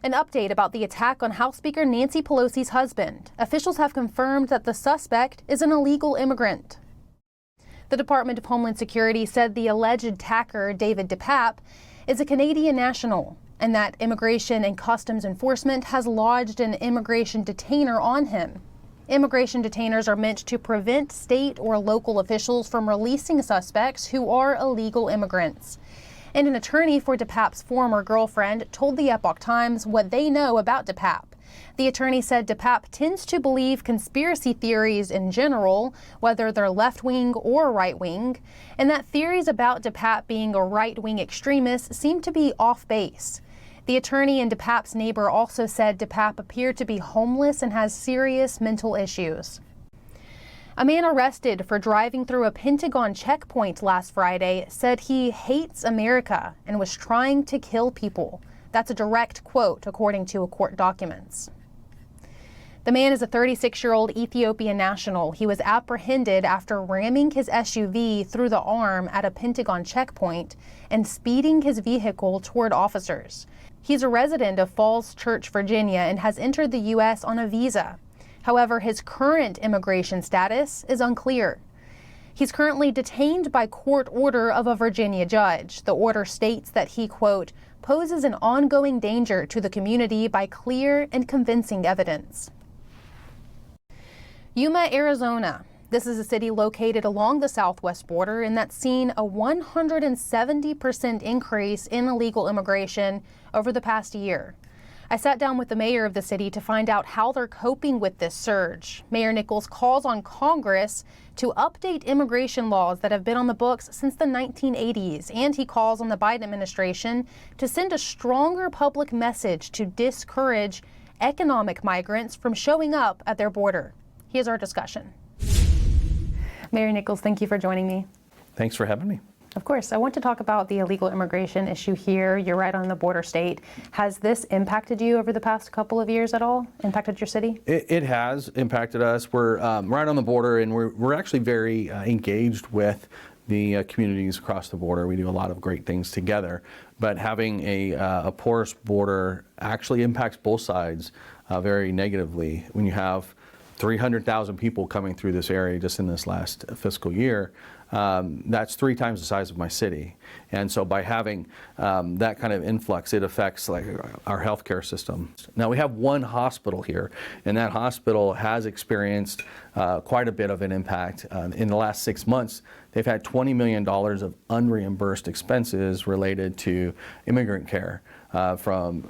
An update about the attack on House Speaker Nancy Pelosi's husband. Officials have confirmed that the suspect is an illegal immigrant. The Department of Homeland Security said the alleged attacker, David DePape, is a Canadian national, and that Immigration and Customs Enforcement has lodged an immigration detainer on him. Immigration detainers are meant to prevent state or local officials from releasing suspects who are illegal immigrants. And an attorney for DePape's former girlfriend told the Epoch Times what they know about DePape. The attorney said DePape tends to believe conspiracy theories in general, whether they're left-wing or right-wing, and that theories about DePape being a right-wing extremist seem to be off base. The attorney and DePape's neighbor also said DePape appeared to be homeless and has serious mental issues. A man arrested for driving through a Pentagon checkpoint last Friday said he hates America and was trying to kill people. That's a direct quote, according to court documents. The man is a 36-year-old Ethiopian national. He was apprehended after ramming his SUV through the arm at a Pentagon checkpoint and speeding his vehicle toward officers. He's a resident of Falls Church, Virginia, and has entered the U.S. on a visa. However, his current immigration status is unclear. He's currently detained by court order of a Virginia judge. The order states that he, quote, poses an ongoing danger to the community by clear and convincing evidence. Yuma, Arizona. This is a city located along the southwest border and that's seen a 170% increase in illegal immigration over the past year. I sat down with the mayor of the city to find out how they're coping with this surge. Mayor Nichols calls on Congress to update immigration laws that have been on the books since the 1980s, and he calls on the Biden administration to send a stronger public message to discourage economic migrants from showing up at their border. Here's our discussion. Mayor Nichols, thank you for joining me. Thanks for having me. Of course. I want to talk about the illegal immigration issue here. You're right on the border state. Has this impacted you over the past couple of years at all? Impacted your city? It has impacted us. We're right on the border, and we're actually very engaged with the communities across the border. We do a lot of great things together, but having a porous border actually impacts both sides very negatively. When you have 300,000 people coming through this area just in this last fiscal year, that's 3 times the size of my city. And so by having that kind of influx, it affects like our healthcare system. Now we have one hospital here, and that hospital has experienced quite a bit of an impact. In the last 6 months, they've had $20 million of unreimbursed expenses related to immigrant care from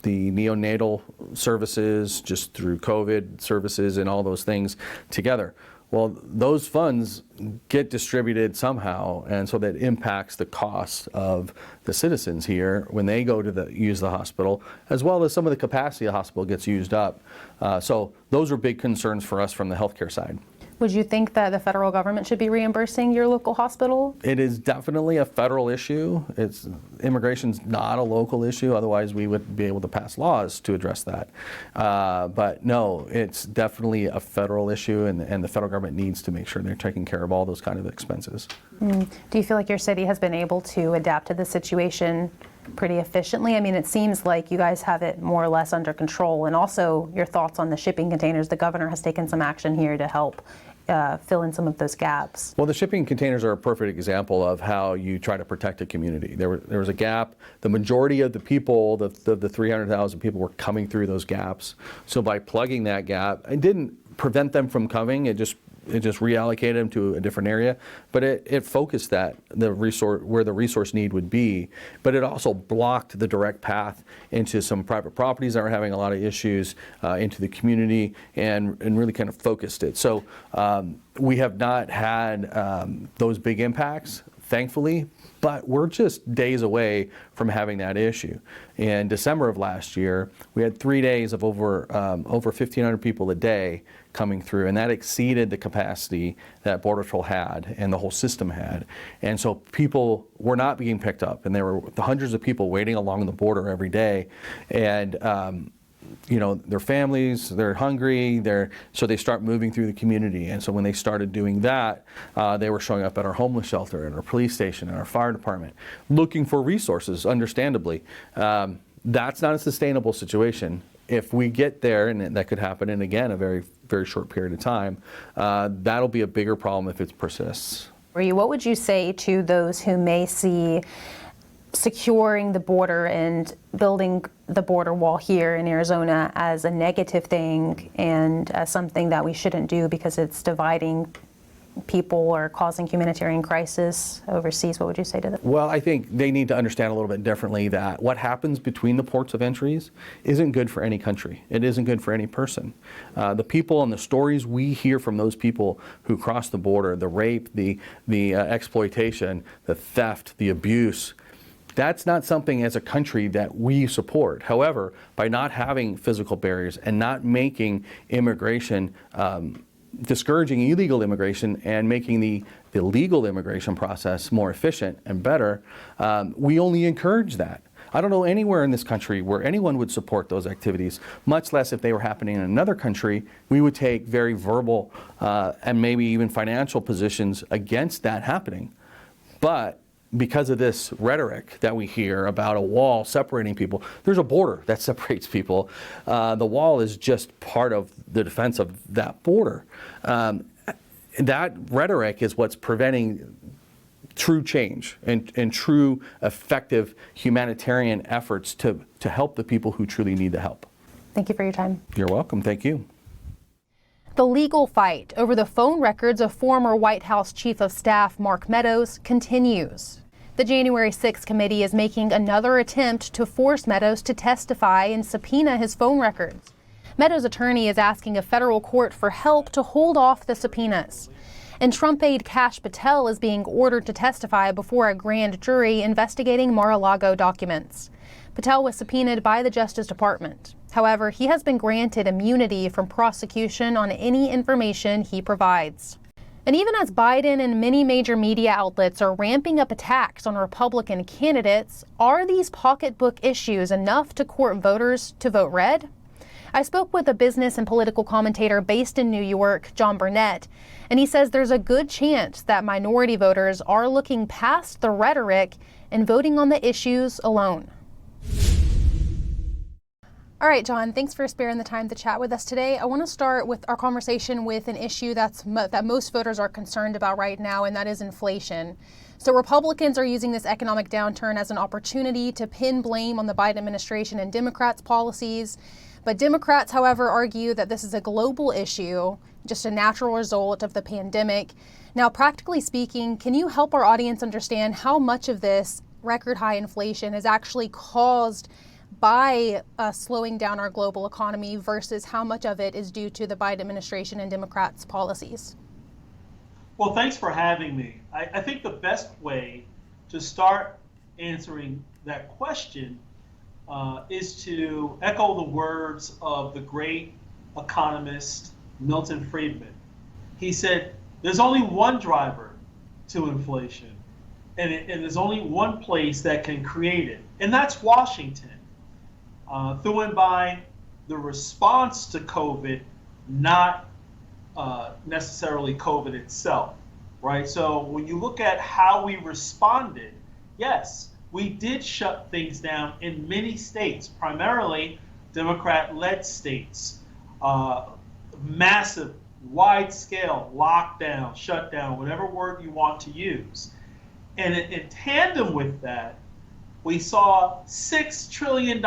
the neonatal services, just through COVID services and all those things together. Well, those funds get distributed somehow, and so that impacts the costs of the citizens here when they go to use the hospital, as well as some of the capacity of the hospital gets used up. So those are big concerns for us from the healthcare side. Would you think that the federal government should be reimbursing your local hospital? It is definitely a federal issue. Immigration's not a local issue, otherwise we would be able to pass laws to address that. But no, it's definitely a federal issue, and the federal government needs to make sure they're taking care of all those kind of expenses. Do you feel like your city has been able to adapt to the situation pretty efficiently? I mean, it seems like you guys have it more or less under control. And also your thoughts on the shipping containers. The governor has taken some action here to help fill in some of those gaps. Well, the shipping containers are a perfect example of how you try to protect a community. There was a gap. The majority of the people, the 300,000 people, were coming through those gaps. So by plugging that gap, it didn't prevent them from coming. It just reallocated them to a different area, but it focused the resource where the resource need would be, but it also blocked the direct path into some private properties that were having a lot of issues, into the community, and really kind of focused it. So we have not had those big impacts, thankfully, but we're just days away from having that issue. In December of last year, we had 3 days of over 1,500 people a day coming through, and that exceeded the capacity that Border Patrol had and the whole system had. And so people were not being picked up, and there were hundreds of people waiting along the border every day. And you know, their families, they're hungry, so they start moving through the community. And so when they started doing that, they were showing up at our homeless shelter, at our police station, at our fire department, looking for resources, understandably. That's not a sustainable situation. If we get there, and that could happen in, again, a very, very short period of time, that'll be a bigger problem if it persists. What would you say to those who may see securing the border and building the border wall here in Arizona as a negative thing and as something that we shouldn't do because it's dividing people or causing humanitarian crisis overseas? What would you say to them? Well, I think they need to understand a little bit differently that what happens between the ports of entries isn't good for any country. It isn't good for any person. The people and the stories we hear from those people who cross the border, the rape, the exploitation, the theft, the abuse, that's not something as a country that we support. However, by not having physical barriers and not making immigration discouraging illegal immigration and making the legal immigration process more efficient and better, we only encourage that. I don't know anywhere in this country where anyone would support those activities, much less if they were happening in another country. We would take very verbal and maybe even financial positions against that happening. But because of this rhetoric that we hear about a wall separating people, there's a border that separates people. The wall is just part of the defense of that border. That rhetoric is what's preventing true change and true effective humanitarian efforts to help the people who truly need the help. Thank you for your time. You're welcome. Thank you. The legal fight over the phone records of former White House Chief of Staff Mark Meadows continues. The January 6th committee is making another attempt to force Meadows to testify and subpoena his phone records. Meadows' attorney is asking a federal court for help to hold off the subpoenas. And Trump aide Kash Patel is being ordered to testify before a grand jury investigating Mar-a-Lago documents. Patel was subpoenaed by the Justice Department. However, he has been granted immunity from prosecution on any information he provides. And even as Biden and many major media outlets are ramping up attacks on Republican candidates, are these pocketbook issues enough to court voters to vote red? I spoke with a business and political commentator based in New York, John Burnett, and he says there's a good chance that minority voters are looking past the rhetoric and voting on the issues alone. All right, John, thanks for sparing the time to chat with us today. I want to start with our conversation with an issue that most voters are concerned about right now, and that is inflation. So Republicans are using this economic downturn as an opportunity to pin blame on the Biden administration and Democrats' policies. But Democrats, however, argue that this is a global issue, just a natural result of the pandemic. Now, practically speaking, can you help our audience understand how much of this record high inflation is actually caused by slowing down our global economy versus how much of it is due to the Biden administration and Democrats' policies? Well, thanks for having me. I think the best way to start answering that question is to echo the words of the great economist Milton Friedman. He said, there's only one driver to inflation, and there's only one place that can create it, and that's Washington. Through and by the response to COVID, not necessarily COVID itself, right? So when you look at how we responded, yes, we did shut things down in many states, primarily Democrat-led states. Massive, wide-scale lockdown, shutdown, whatever word you want to use. And in tandem with that, we saw $6 trillion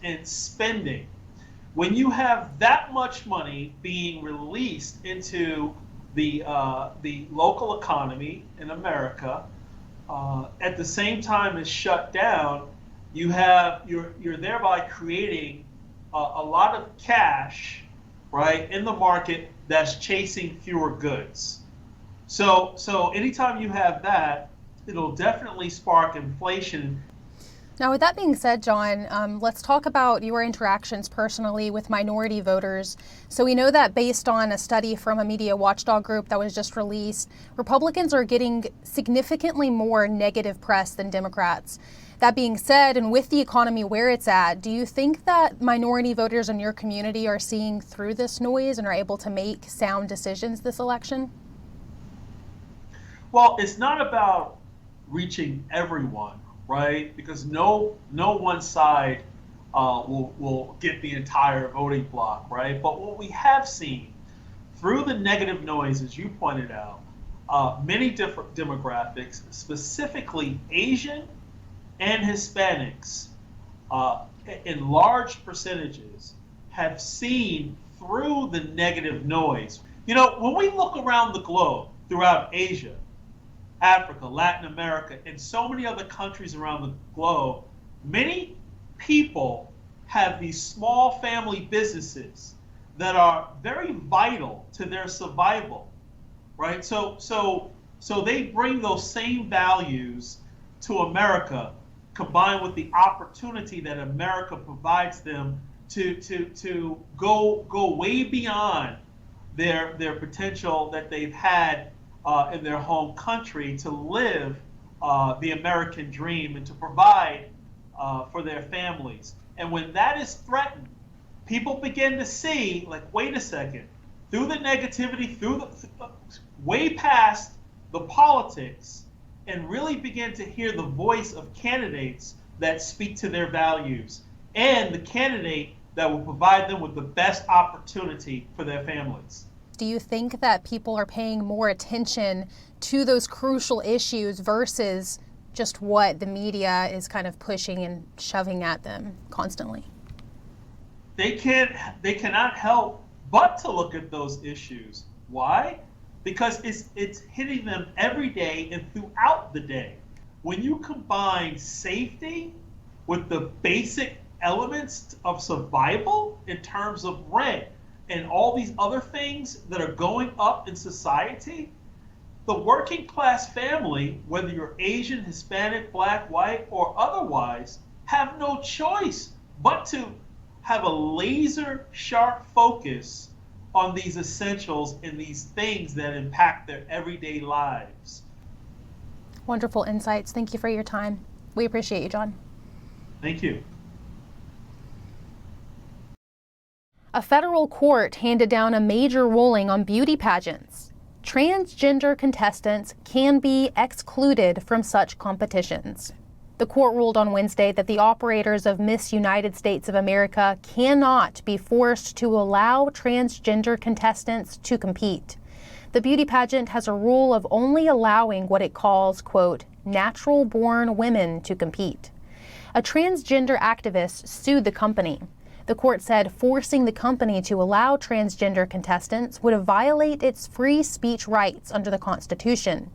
in spending. When you have that much money being released into the local economy in America, at the same time as shut down, you're thereby creating a lot of cash, right, in the market that's chasing fewer goods. So anytime you have that, it'll definitely spark inflation. Now, with that being said, John, let's talk about your interactions personally with minority voters. So we know that based on a study from a media watchdog group that was just released, Republicans are getting significantly more negative press than Democrats. That being said, and with the economy where it's at, do you think that minority voters in your community are seeing through this noise and are able to make sound decisions this election? Well, it's not about reaching everyone, right? Because no one side will get the entire voting block, right? But what we have seen through the negative noise, as you pointed out, many different demographics, specifically Asian and Hispanics, in large percentages, have seen through the negative noise. You know, when we look around the globe, throughout Asia, Africa, Latin America, and so many other countries around the globe, many people have these small family businesses that are very vital to their survival, right? So they bring those same values to America, combined with the opportunity that America provides them to go way beyond their potential that they've had in their home country to live the American dream and to provide for their families. And when that is threatened, people begin to see, like, wait a second, through the negativity, way past the politics, and really begin to hear the voice of candidates that speak to their values and the candidate that will provide them with the best opportunity for their families. Do you think that people are paying more attention to those crucial issues versus just what the media is kind of pushing and shoving at them constantly? They cannot help but to look at those issues. Why? Because it's hitting them every day and throughout the day. When you combine safety with the basic elements of survival in terms of rent and all these other things that are going up in society, the working class family, whether you're Asian, Hispanic, Black, white, or otherwise, have no choice but to have a laser sharp focus on these essentials and these things that impact their everyday lives. Wonderful insights. Thank you for your time. We appreciate you, John. Thank you. A federal court handed down a major ruling on beauty pageants. Transgender contestants can be excluded from such competitions. The court ruled on Wednesday that the operators of Miss United States of America cannot be forced to allow transgender contestants to compete. The beauty pageant has a rule of only allowing what it calls, quote, natural-born women to compete. A transgender activist sued the company. The court said forcing the company to allow transgender contestants would violate its free speech rights under the Constitution.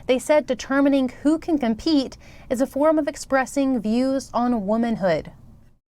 They said determining who can compete is a form of expressing views on womanhood.